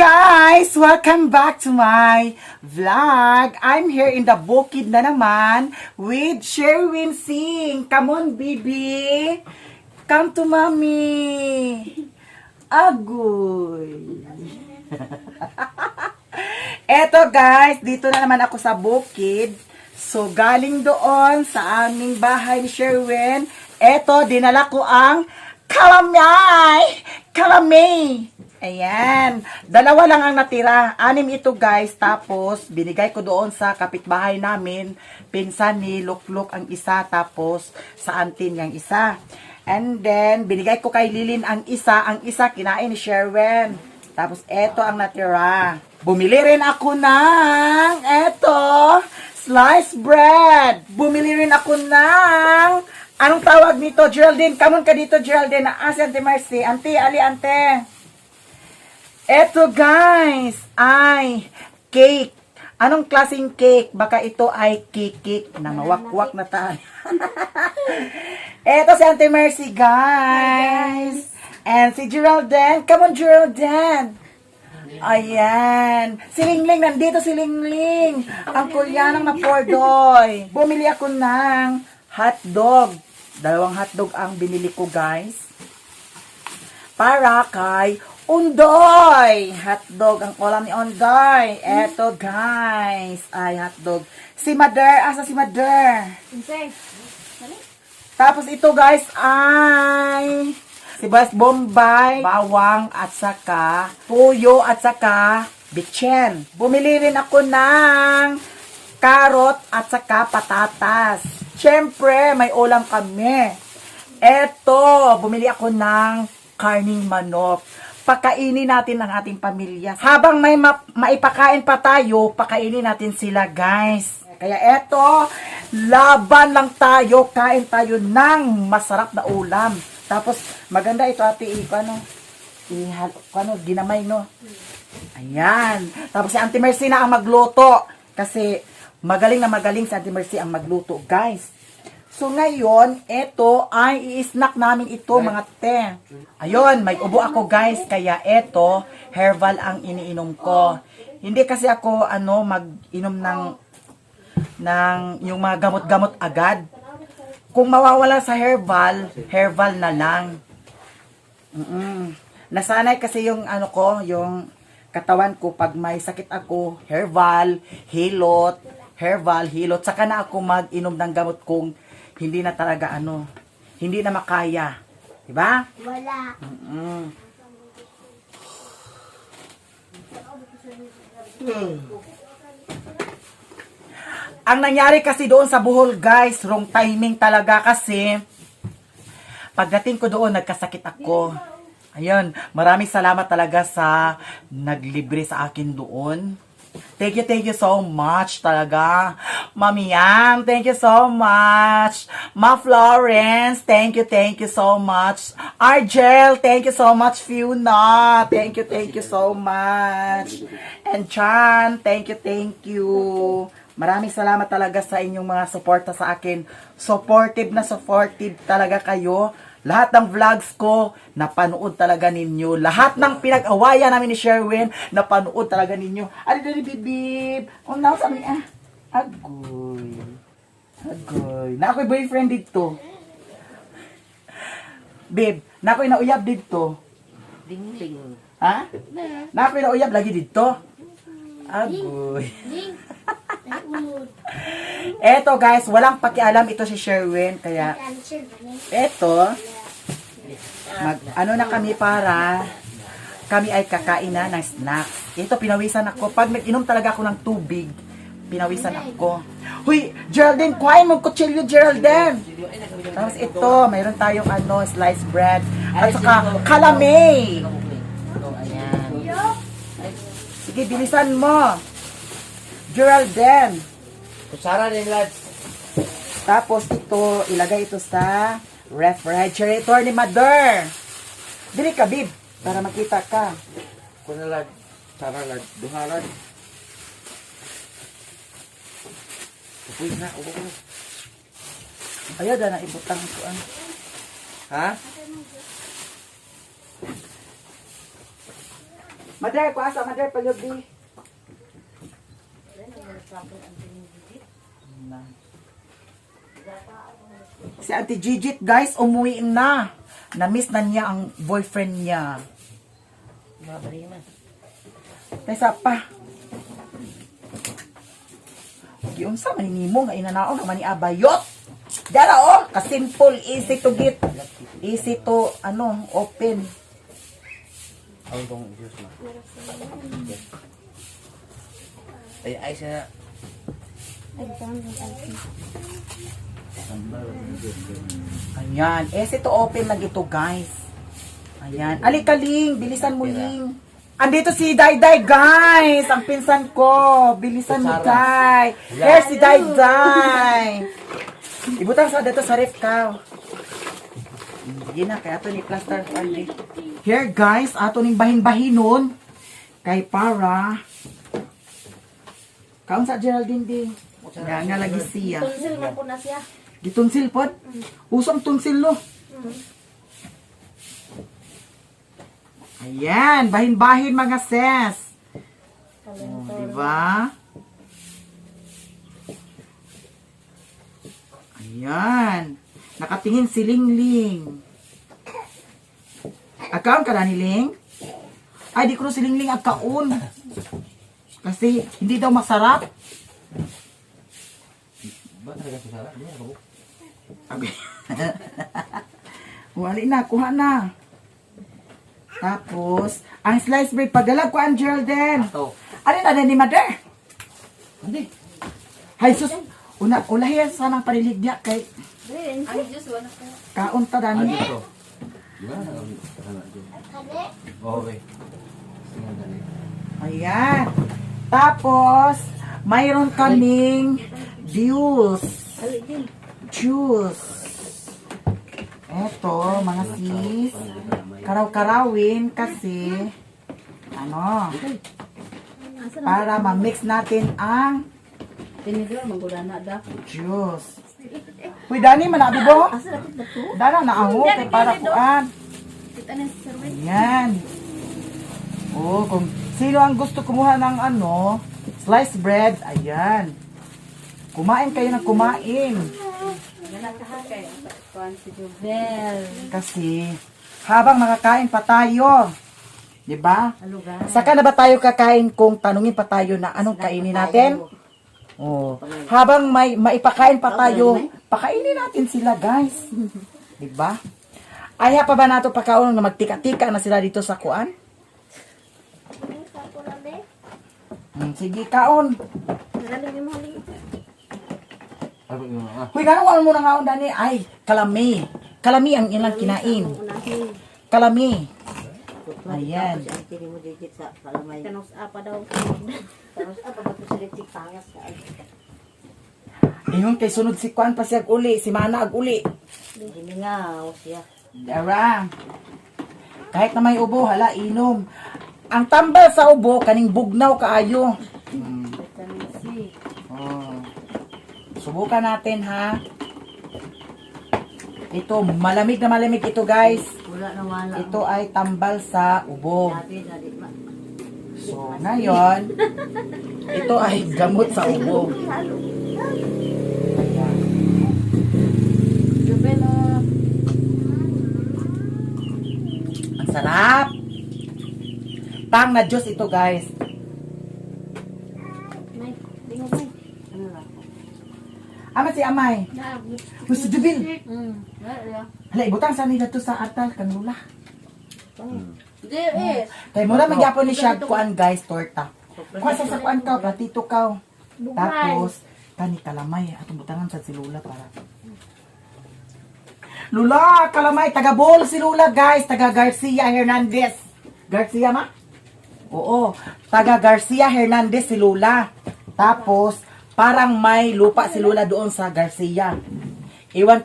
guys! Welcome back to my vlog. I'm here in the bukid na naman with Sherwin Singh. Come on, baby. Come to mommy. Agoy. Eto guys, dito na naman ako sa bukid. So, galing doon sa aming bahay ni Sherwin. Eto, dinala ko ang kalamay. Ayan. Dalawa lang ang natira. 6 ito guys. Tapos, binigay ko doon sa kapitbahay namin. Pinsan ni Lukluk ang isa. Tapos, sa auntie yung isa. And then, binigay ko kay Lilin ang isa. Ang isa, kinain ni Sherwin. Tapos, eto ang natira. Bumili rin ako ng, eto, sliced bread. Bumili rin ako ng, anong tawag nito, Geraldine? Come on ka dito, Geraldine. Si Auntie Mercy. Auntie, ali, ante. Eto guys, ay cake. Anong klaseng cake? Baka ito ay cake na mawakwak na tayo. Eto si Auntie Mercy guys. And si Geraldine. Come on Geraldine. Ayan. Si Lingling, nandito si Lingling. Ang Koreanang na pordoy. Bumili ako ng hotdog. 2 hotdog ang binili ko guys. Para kay Undoy! Hotdog. Ang ulam ni Undoy. Eto, guys. Ay, hotdog. Si Mother. Asa si Mother? Tapos ito, guys, ay sibuyas Bombay, bawang, at saka tuyo, at saka bitchen. Bumili rin ako ng karot at saka patatas. Siyempre, may ulam kami. Eto, bumili ako ng karning manok. Pakainin natin ng ating pamilya. Habang may maipakain pa tayo, pakainin natin sila, guys. Kaya eto, laban lang tayo, kain tayo ng masarap na ulam. Tapos, maganda ito, ate, ginamay, no? Ayan. Tapos, si Auntie Mercy na ang magluto. Kasi, magaling na magaling si Auntie Mercy ang magluto, guys. So, ngayon, ito ay i-snack namin ito, mga te. Ayun, may ubo ako, guys. Kaya ito, herbal ang iniinom ko. Hindi kasi ako, mag-inom ng yung mga gamot-gamot agad. Kung mawawala sa herbal na lang. Nasanay kasi yung, yung katawan ko, pag may sakit ako, herbal, hilot. Saka na ako mag-inom ng gamot kung hindi na talaga hindi na makaya. Diba? Wala. Ang nangyari kasi doon sa Bohol, guys, wrong timing talaga kasi pagdating ko doon, nagkasakit ako. Ayun, maraming salamat talaga sa naglibre sa akin doon. Thank you so much talaga. Mami Yang, thank you so much. Ma Florence, thank you so much. Argel, thank you so much. Fiona, thank you so much. And Chan, thank you. Maraming salamat talaga sa inyong mga suporta sa akin. Supportive talaga kayo. Lahat ng vlogs ko, napanood talaga ninyo. Lahat ng pinag-awayan namin ni Sherwin, napanood talaga ninyo. Ano dali, bibib? Unaw sa amin, Agoy. Na ako'y boyfriend dito. Babe, na ako'y nauyab dito. Ding-ding. Ha? Na ako'y nauyab lagi dito. Agoy. Eto guys, walang pakialam ito si Sherwin, kaya eto, na kami para kami ay kakain na ng snacks. Ito, pinawisan ako. Pag nag-inom talaga ako ng tubig, pinawisan ako. Huy, Geraldine, kuhain mong kutsilyo, Geraldine. Tapos ito, mayroon tayong sliced bread. At saka, kalamay. Sige, bilisan mo. Geraldine. Kusara din, lads. Tapos ito, ilagay ito sa refrigerator ni Mother. Dili ka, bib, para makita ka. Kuna, lad. Sara, lad. Duha, lad. Uy na, upo ko. Ayaw, na ibutang ko. Ha? Mother, kuasa, mother, palubi. Si Ate Gigit, guys, umuwi na. Na-miss na niya ang boyfriend niya. Mabari man. Kaysa pa. Yung sa maninimo nga inanao naman ni Abayot. Dara oh, ka-simple, easy to get. Easy to, open. Ang tong juice ma. Ay siya. Ayan, easy to open lang ito, guys. Ayan. Alika, Ling, bilisan mo, Ling. Andito si Dayday, guys. Ang pinsan ko. Bilisan mo, Day. Here si Dayday. Ibutang sa dito sa ref ka. Hindi na, kaya ito ni plaster. Here, guys, ato ning bahin-bahinon. Kay para. Kaon sa Geraldine, di. Nga lagi siya. Tunsil man po na siya. Gitunsil pod? Usong tunsil lo. Ayan, bahin-bahin mga sis. Oh, diba? Ayan. Nakatingin si Lingling. Akaon ka na ni Ling? Ay, di ko na si Lingling agkaon. Kasi hindi daw masarap. Ba talaga sa sala? Di ba? Okay. Wali na, kuha na. Tapos, ang sliced bread, pagdalag ko ang Geraldine. Ito. Ano na ni Mother? Hindi. Hay sus, ulahiyan sa nang paniligya kay Ay, Diyos, wala ko. kaon ta dani. Dito. Di ba? Okay. Singa dali. Ayan. Tapos, mayroon kaming juice. Eto, mga sis. Karaw-karawin kasi para ma-mix natin ang Tinigro, magulana da. juice. Uy, Dani, manabi bo? Asa dapat ba to? Dara na ako, kay para kuan. Kita na sa service. Ayan. Oh, kung sino ang gusto kumuha ng sliced bread, ayan. Kumain kayo ng kumain. Ganang kahakay. Kuan si Jubel. Kasi, habang makakain pa tayo, di ba? Alugan. Saka na ba tayo kakain kung tanungin pa tayo na anong kainin natin? Oh, habang may maipakain pa tayo, pakainin natin sila, guys. Di ba? Aya pa ba nato pakaon na magtika-tika na sila dito sa kuan? Sige, kaon. Nagaling mo hali. Ano yung Huy, gano'n mo na kaon, Dani? Ay, kalami. Kalami ang ilang kinain. Unahin. Kalami. Ayan. Tiri mo digit sa kalamay. Tanong sa apa daw. Tapos apa ba ito sila pangas ka? Ingon kay sunod si Kwan pa siya uli, si Mana ag uli. Hindi nga siya. Dara. Kahit na may ubo, hala, inom. Ang tambal sa ubo, kaning bugnaw kaayo. Vitamin C. Oh. Subukan natin, ha? Ito, malamig na malamig ito, guys. Wala na wala. Ito ay tambal sa ubo. Dati ma. So, ngayon, ito ay gamot sa ubo. Jubel, Ang sarap! Tang na Diyos ito, guys. may, tingog may. Ano lang? Ama si Amay. Gusto Jubil. Wala. Hala, ibutang sa nila to sa atal, kanula. Hindi eh. Kaya muna magyapon ni siya, kuan guys, torta. Kuha sa kuan ka, platito ka. Tapos, kani kalamay, atong butangan sa si Lula para. Lula, kalamay, taga Bohol si Lula, guys, taga Garcia Hernandez. Garcia ma? Oo, taga Garcia Hernandez si Lula. Tapos, parang may lupa si Lula doon sa Garcia. Iwan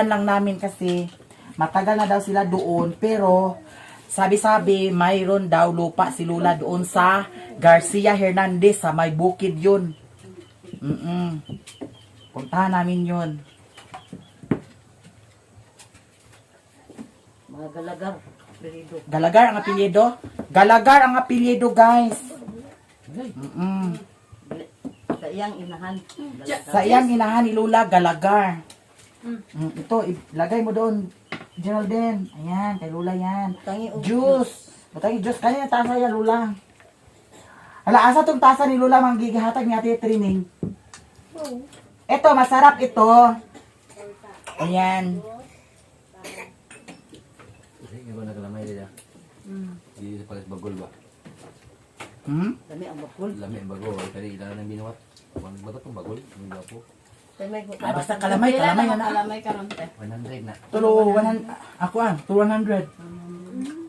lang namin kasi matagal na daw sila doon, pero sabi-sabi mayroon daw lupa si Lula doon sa Garcia Hernandez, sa may bukid yun. Puntahan namin yun. Mga galagar. Perido. Galagar ang apelyido. Galagar ang apelyido, guys. Ay, Mm-mm. Sa iyang inahan. Sa iyang inahan ni Lola, Galagar. Ito, ilagay mo doon. Geraldine. Ayan, kay Lola yan. Tangi og Juice. Butangi juice. Kaya yung tasa yan, Lola. Hala, asa tong tasa ni Lola manggigihatag niya ati training. Ito, masarap ito. Ayan. Sige ba naglamay dito? Di sa palis bagol ba? Dami ang bakul. Lami ang bagol. Kaya ilan ang binuhat. Kung ba itong bagol? Ang gapo. Dami ko. Ay, basta kalamay, Pila kalamay na na na. kalamay karon te. 100 na. Tulo, 100. Ako ah, to 100.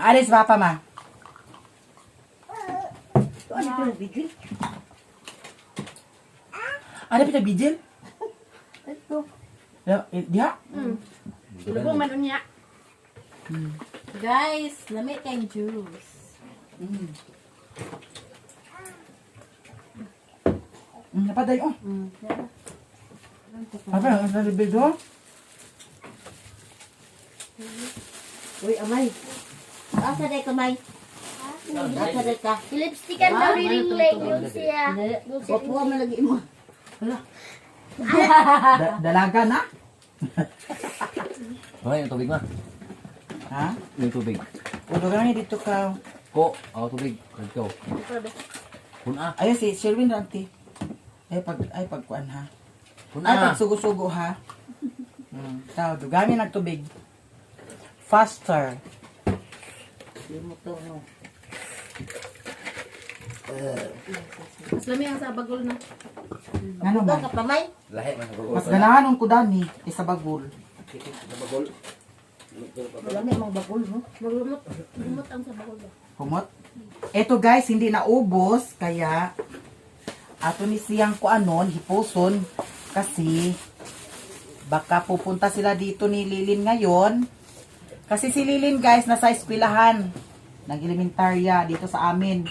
Alis ba pa ma? Ano ko bigil? Ada pita bijil? Ito. Ya, dia. Lubong man unya. Guys, lami kayong juice. Apa day oh? Apa yang ada di bedo? Uy, amay. Asa day kamay? Asa day ka? Lipstickan daw ring yun siya. Kuha mo lagi mo. Dalaga na? Okay, yung tubig ma. Ha? Yung tubig. Udo kami dito ka. Ko, ako tubig. Ikaw. Kuna. Ayun si Sherwin Ranti. Pagkuan ha. Ay, Kuna. pagsugo-sugo ha. Tao, dugami nagtubig. Faster. Di mo to no. Mas lami ang sa bagol na. Ano Ito man? ka pamay. Lahi man bagol. Mas ganahan ng kudani kaysa bagul. Sa bagol. Dami ang bakul no. Magumot. Gumot ang sa bagol ba? Kumot. Eto guys, hindi naubos. Kaya, ato ni siyang kuanon, hipuson. Kasi, baka pupunta sila dito ni Lilin ngayon. Kasi si Lilin guys, nasa eskwelahan. Nag-elementarya dito sa amin.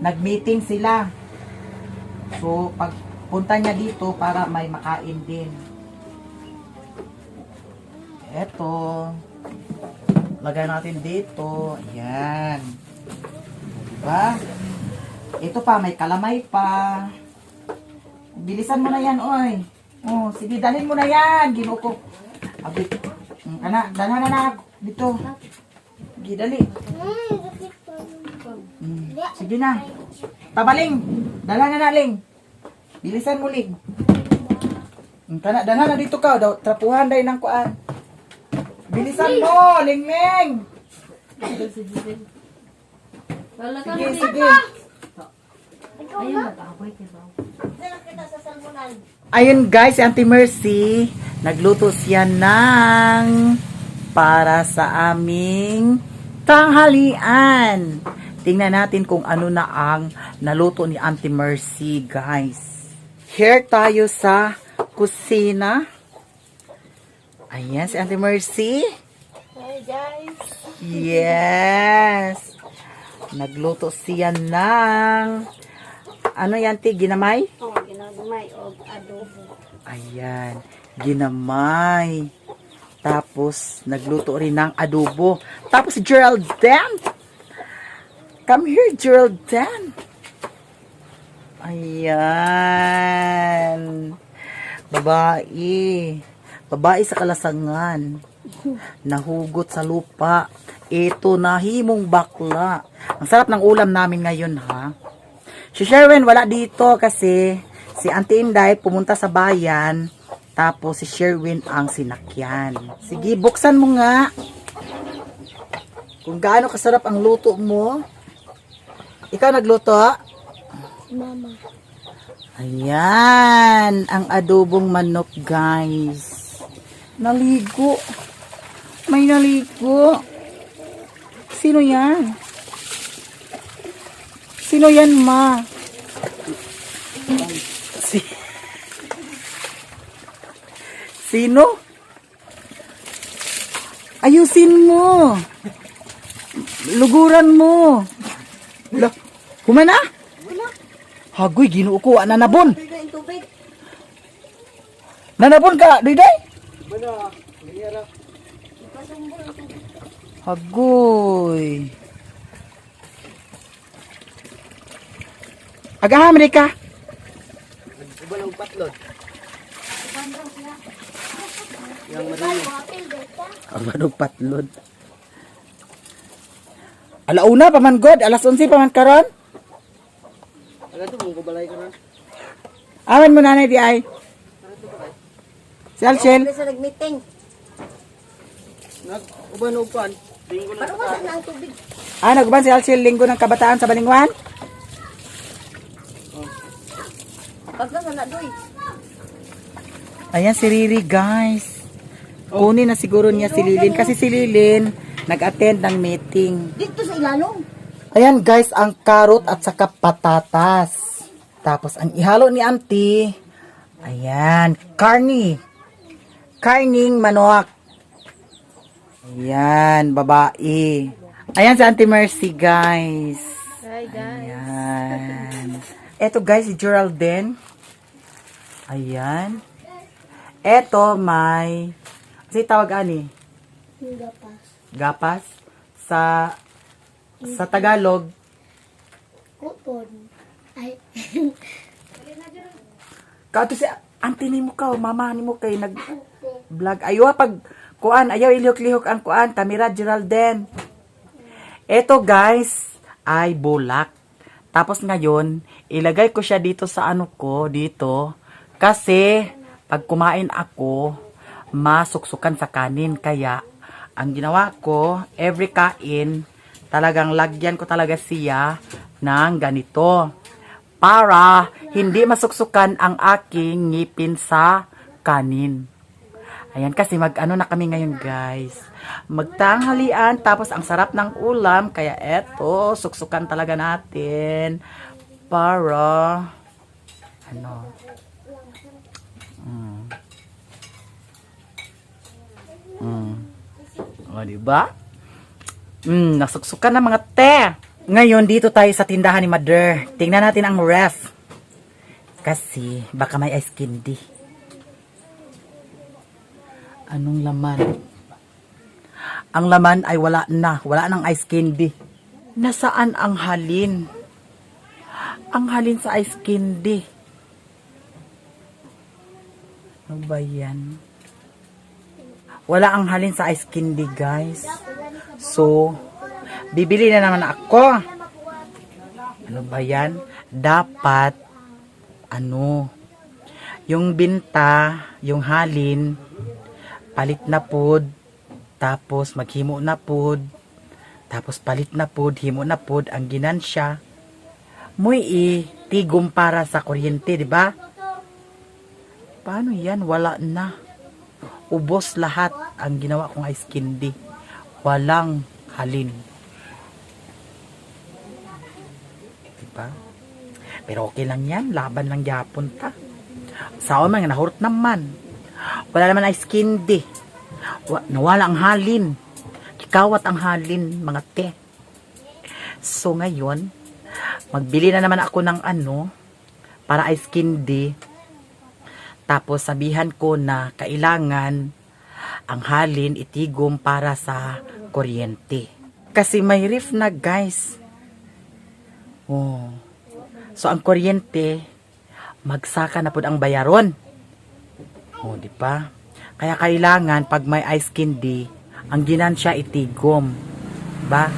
Nag-meeting sila. So, pagpunta niya dito para may makain din. Eto. Lagay natin dito. Ayan. Diba? Ito pa, may kalamay pa. Bilisan mo na yan, oy. Oh, sige, dalhin mo na yan. Ginuko. Abit. Dala na. Dito. Sige, dali. Sige na. Tabaling. Dala na, Ling. Bilisan mo, Ling. Dala na dito ka. Trapuhan day ng kuan. Bilisan mo, Ling. Wala ka Sige, na. sige. Ayun mag-away kay bawo. Ayun guys, si Auntie Mercy, nagluto siya ng para sa aming tanghalian. Tingnan natin kung ano na ang naluto ni Auntie Mercy, guys. Here tayo sa kusina. Ayan, si Auntie Mercy. Hi guys. Yes. Nagluto siya ng ano yan, Ti? Ginamay? Oh, ginagmay og adobo. Ayan, ginamay. Tapos, nagluto rin ng adobo. Tapos, si Geraldine. Come here, Geraldine. Ayan. Babae. Babae sa kalasangan. Nahugot sa lupa. Ito, nahimong bakla. Ang sarap ng ulam namin ngayon, ha? Si Sherwin wala dito kasi si Auntie Inday pumunta sa bayan. Tapos si Sherwin ang sinakyan. Sige, buksan mo nga. Kung gaano kasarap ang luto mo. Ikaw nagluto? Mama. Ayan, ang adobong manok, guys. Naligo. May naligo. Sino yan? Sino yan, ma? Sino? Ayusin mo. Luguran mo. La, kumana? Hagoy, Ginoo ko, nanabon. Nanabon ka, Diday? Hagoy. Agahan, Amerika. Ubalang patlod. Abadog patlod. Alauna pa man god, alas 11 pa man karon. Aga to mong kubalay ka na. Awan mo nanay di ay. Si Alcel. Sa nag-meeting. Nag-uban upan. Linggo na Pero wala na ang tubig. Nagban si Alcel linggo ng kabataan sa Balingwan. Pag na doy. Ayan si Riri guys. Kunin na siguro niya si Lilin kasi si Lilin nag-attend ng meeting. Dito sa ilalong. Ayan guys, ang karot at saka patatas. Tapos ang ihalo ni auntie, ayan, karning manok. Ayan, babae. Ayan si Auntie Mercy guys. Hi guys. Ayan. Eto guys, si Geraldine. Ayan. Eto may, kasi tawag ani? Gapas. Sa Tagalog, Kupon. Ay. kato si auntie ni mo ka, mama ni mo kay nag-vlog. Ayaw pag kuan, ayaw ilihok-lihok ang kuan, Tamira Geraldine. Eto guys, ay bulak. Tapos ngayon, ilagay ko siya dito sa ano ko, dito. Kasi, pag kumain ako, masuksukan sa kanin. Kaya, ang ginawa ko, every kain, talagang lagyan ko talaga siya ng ganito. Para hindi masuksukan ang aking ngipin sa kanin. Ayan, kasi mag-ano na kami ngayon guys. Magtanghalian, tapos ang sarap ng ulam. Kaya eto, suksukan talaga natin. Para, ano, O, diba? Nasuksukan na mga te. Ngayon, dito tayo sa tindahan ni Mother. Tingnan natin ang ref. Kasi, baka may ice candy. Anong laman? Ang laman ay wala na. Wala nang ice candy. Nasaan ang halin? Ang halin sa ice candy. Ano ba yan? Wala ang halin sa ice candy, guys. So, bibili na naman ako. Ano ba yan? Dapat, yung binta, yung halin, palit na pod, tapos maghimo na pod, tapos palit na pod, himo na pod, ang ginansya, muy tigom para sa kuryente, di ba? Paano yan? Wala na. Ubos lahat ang ginawa kong ice candy. Walang halin. Diba? Pero okay lang yan. Laban lang yapon ta. Sa man nga nahurot naman. Wala naman ice candy. Nawala ang halin. Kikawat ang halin, mga te. So ngayon, magbili na naman ako ng para ice candy. Tapos sabihan ko na kailangan ang halin itigom para sa kuryente. Kasi may ref na guys. Oh. So ang kuryente, magsaka na po ang bayaron. Oh, di ba? Kaya kailangan pag may ice candy, ang ginansya itigom. Ba?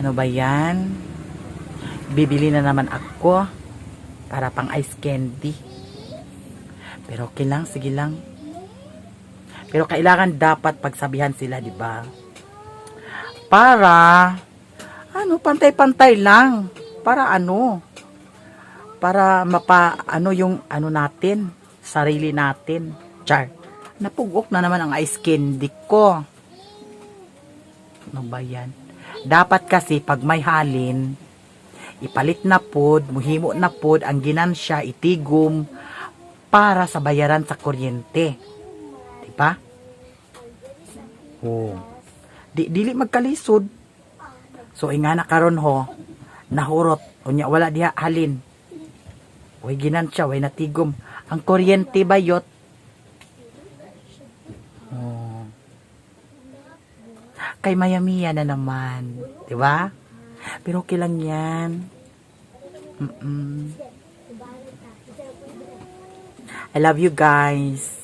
Ano ba yan? Bibili na naman ako para pang ice candy. Pero okay lang, sige lang. Pero kailangan dapat pagsabihan sila, di ba? Para, pantay-pantay lang. Para para yung natin, sarili natin. Char. Napugok na naman ang ice candy ko. Ano ba yan? Dapat kasi pag may halin, ipalit na pod, muhimo na pod, ang ginansya, itigom, para sa bayaran sa kuryente. Di ba? Oh. Dili magkalisod. So ingana karon ho, nahurot unya wala diha halin. Way ginansya, way natigom. Ang kuryente bayot. Oh. Kay mayamiya na naman, 'di ba? Pero okay lang 'yan. I love you guys.